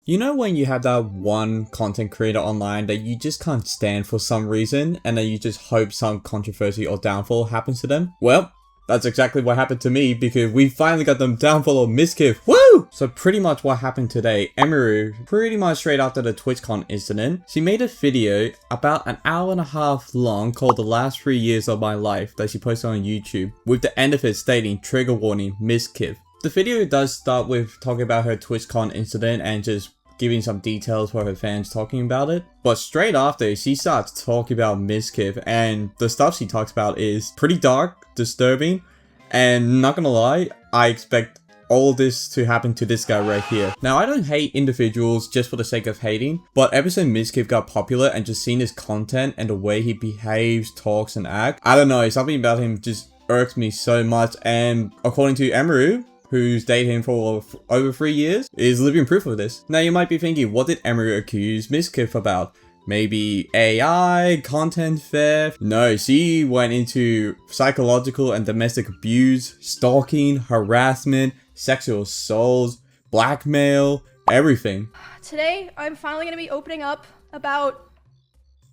You know when you have that one content creator online that you just can't stand for some reason and then you just hope some controversy or downfall happens to them? Well, that's exactly what happened to me because we finally got them downfall or Mizkif. Woo! So pretty much what happened today, Emiru, pretty much straight after the TwitchCon incident, she made a video about an hour and a half long called The Last 3 Years of My Life that she posted on YouTube, with the end of it stating, trigger warning, Mizkif. The video does start with talking about her TwitchCon incident and just giving some details for her fans talking about it. But straight after, she starts talking about Mizkif, and the stuff she talks about is pretty dark, disturbing, and not gonna lie, I expect all this to happen to this guy right here. Now, I don't hate individuals just for the sake of hating, but ever since Mizkif got popular and just seeing his content and the way he behaves, talks, and acts, I don't know, something about him just irks me so much. And according to Emiru, who's dated him for over 3 years, is living proof of this. Now you might be thinking, what did Emiru accuse Mizkif about? Maybe AI, content theft? No, she went into psychological and domestic abuse, stalking, harassment, sexual assault, blackmail, everything. Today, I'm finally going to be opening up about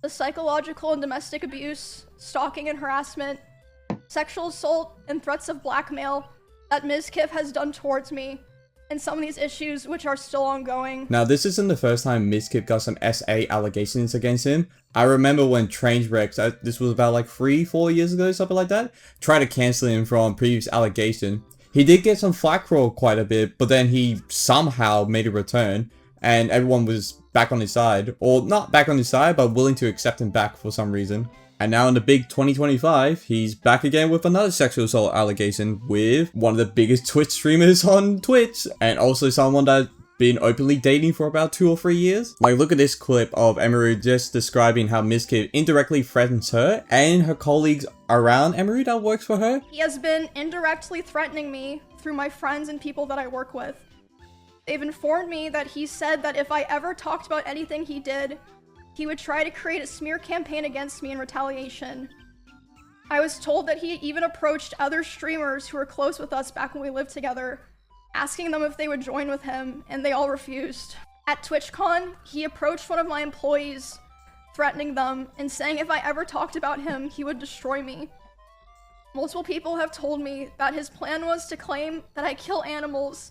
the psychological and domestic abuse, stalking and harassment, sexual assault, and threats of blackmail that Mizkif has done towards me, and some of these issues which are still ongoing. Now, this isn't the first time Mizkif got some SA allegations against him. I remember when Trainwreck, this was about like 3-4 years ago, something like that, tried to cancel him from previous allegation. He did get some flack for quite a bit, but then he somehow made a return, and everyone was back on his side. Or not back on his side, but willing to accept him back for some reason. And now in the big 2025, he's back again with another sexual assault allegation with one of the biggest Twitch streamers on Twitch, and also someone that's been openly dating for about 2 or 3 years. Like, look at this clip of Emiru just describing how Mizkif indirectly threatens her and her colleagues around Emiru that works for her. He has been indirectly threatening me through my friends and people that I work with. They've informed me that he said that if I ever talked about anything he did, he would try to create a smear campaign against me in retaliation. I was told that he even approached other streamers who were close with us back when we lived together, asking them if they would join with him, and they all refused. At TwitchCon, he approached one of my employees, threatening them and saying if I ever talked about him, he would destroy me. Multiple people have told me that his plan was to claim that I kill animals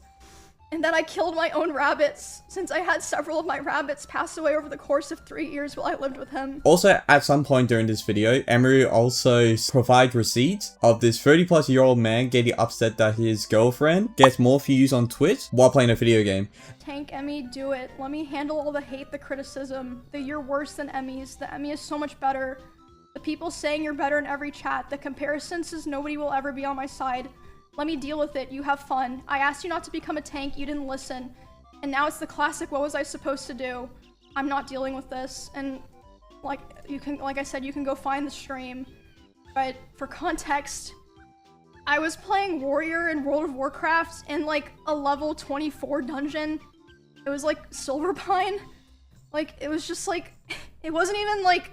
and that I killed my own rabbits, since I had several of my rabbits pass away over the course of 3 years while I lived with him. Also, at some point during this video, Emiru also provides receipts of this 30-plus-year-old man getting upset that his girlfriend gets more views on Twitch while playing a video game. Tank Emmy, do it. Let me handle all the hate, the criticism. The you're worse than Emmys. The Emmy is so much better. The people saying you're better in every chat. The comparisons says nobody will ever be on my side. Let me deal with it. You have fun. I asked you not to become a tank. You didn't listen. And now it's the classic, what was I supposed to do? I'm not dealing with this. And like I said, you can go find the stream. But for context, I was playing Warrior in World of Warcraft in like a level 24 dungeon. It was like Silverpine. Like, it was just like, it wasn't even like,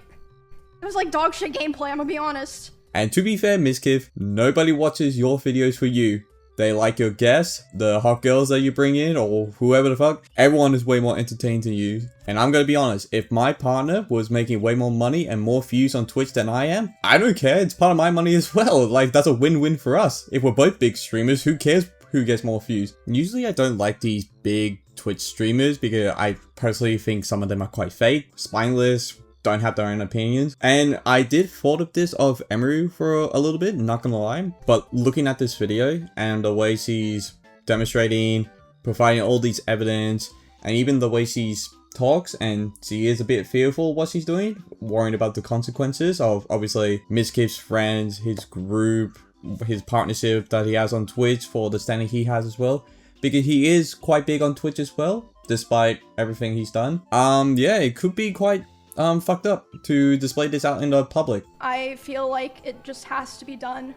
it was like dog shit gameplay, I'm gonna be honest. And to be fair, Mizkif, nobody watches your videos for you. They like your guests, the hot girls that you bring in, or whoever the fuck. Everyone is way more entertained than you. And I'm gonna be honest, if my partner was making way more money and more views on Twitch than I am, I don't care, it's part of my money as well. Like, that's a win-win for us. If we're both big streamers, who cares who gets more views? Usually I don't like these big Twitch streamers because I personally think some of them are quite fake, spineless, don't have their own opinions. And I did thought of this of Emiru for a little bit, not gonna lie. But looking at this video and the way she's demonstrating, providing all these evidence, and even the way she talks, and she is a bit fearful what she's doing, worrying about the consequences of obviously Mizkif's friends, his group, his partnership that he has on Twitch for the standing he has as well. Because he is quite big on Twitch as well, despite everything he's done. Yeah, it could be quite fucked up to display this out in the public. I feel like it just has to be done.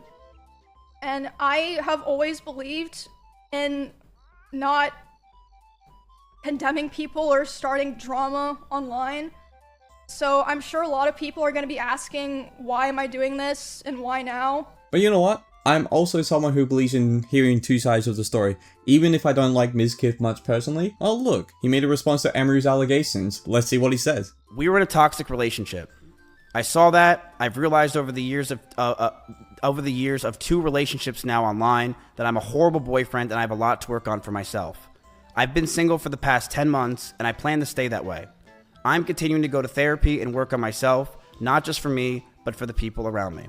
And I have always believed in not condemning people or starting drama online. So I'm sure a lot of people are going to be asking, why am I doing this and why now? But you know what? I'm also someone who believes in hearing two sides of the story, even if I don't like Mizkif much personally. Oh look, he made a response to Emiru's allegations. Let's see what he says. We were in a toxic relationship. I saw that. I've realized over the years of 2 relationships now online that I'm a horrible boyfriend and I have a lot to work on for myself. I've been single for the past 10 months and I plan to stay that way. I'm continuing to go to therapy and work on myself, not just for me, but for the people around me.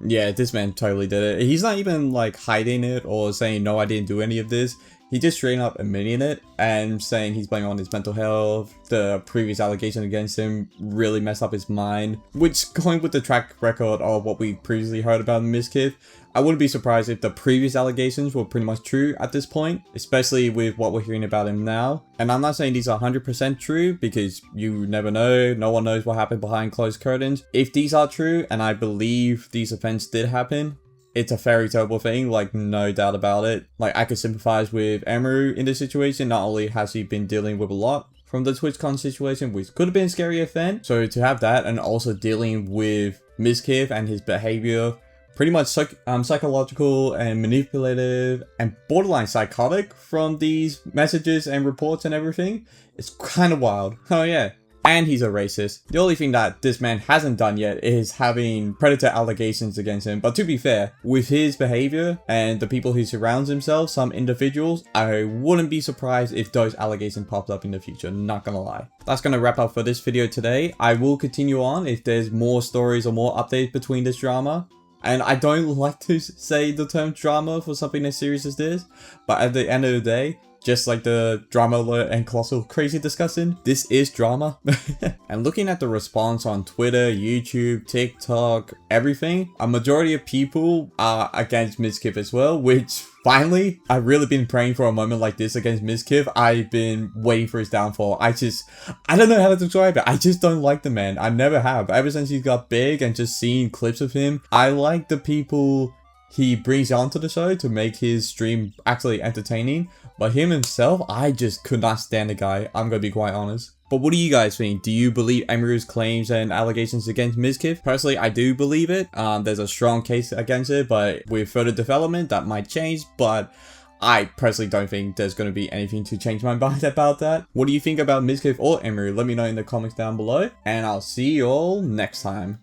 Yeah, this man totally did it. He's not even like hiding it or saying, no, I didn't do any of this. He just straight up admitting it and saying he's blaming on his mental health. The previous allegation against him really messed up his mind. Which, going with the track record of what we previously heard about Mizkif, I wouldn't be surprised if the previous allegations were pretty much true at this point, especially with what we're hearing about him now. And I'm not saying these are 100% true because you never know, no one knows what happened behind closed curtains. If these are true, and I believe these events did happen, it's a very terrible thing, like no doubt about it. Like I could sympathize with Emiru in this situation. Not only has he been dealing with a lot from the TwitchCon situation, which could have been a scary event. So to have that and also dealing with Mizkif and his behavior, pretty much psychological and manipulative and borderline psychotic from these messages and reports and everything, it's kind of wild. Oh yeah. And he's a racist. The only thing that this man hasn't done yet is having predator allegations against him. But to be fair, with his behavior and the people he surrounds himself, some individuals, I wouldn't be surprised if those allegations popped up in the future, not gonna lie. That's gonna wrap up for this video today. I will continue on if there's more stories or more updates between this drama. And I don't like to say the term drama for something as serious as this, but at the end of the day, just like the drama alert and colossal crazy discussing, this is drama. And looking at the response on Twitter, YouTube, TikTok, everything, a majority of people are against Mizkif as well, which finally, I've really been praying for a moment like this against Mizkif. I've been waiting for his downfall. I don't know how to describe it. I just don't like the man. I never have. Ever since he got big and just seeing clips of him, I like the people he brings onto the show to make his stream actually entertaining. But him himself, I just could not stand the guy. I'm gonna be quite honest. But what do you guys think? Do you believe Emiru's claims and allegations against Mizkif? Personally, I do believe it. There's a strong case against it, but with further development, that might change. But I personally don't think there's going to be anything to change my mind about that. What do you think about Mizkif or Emiru? Let me know in the comments down below. And I'll see you all next time.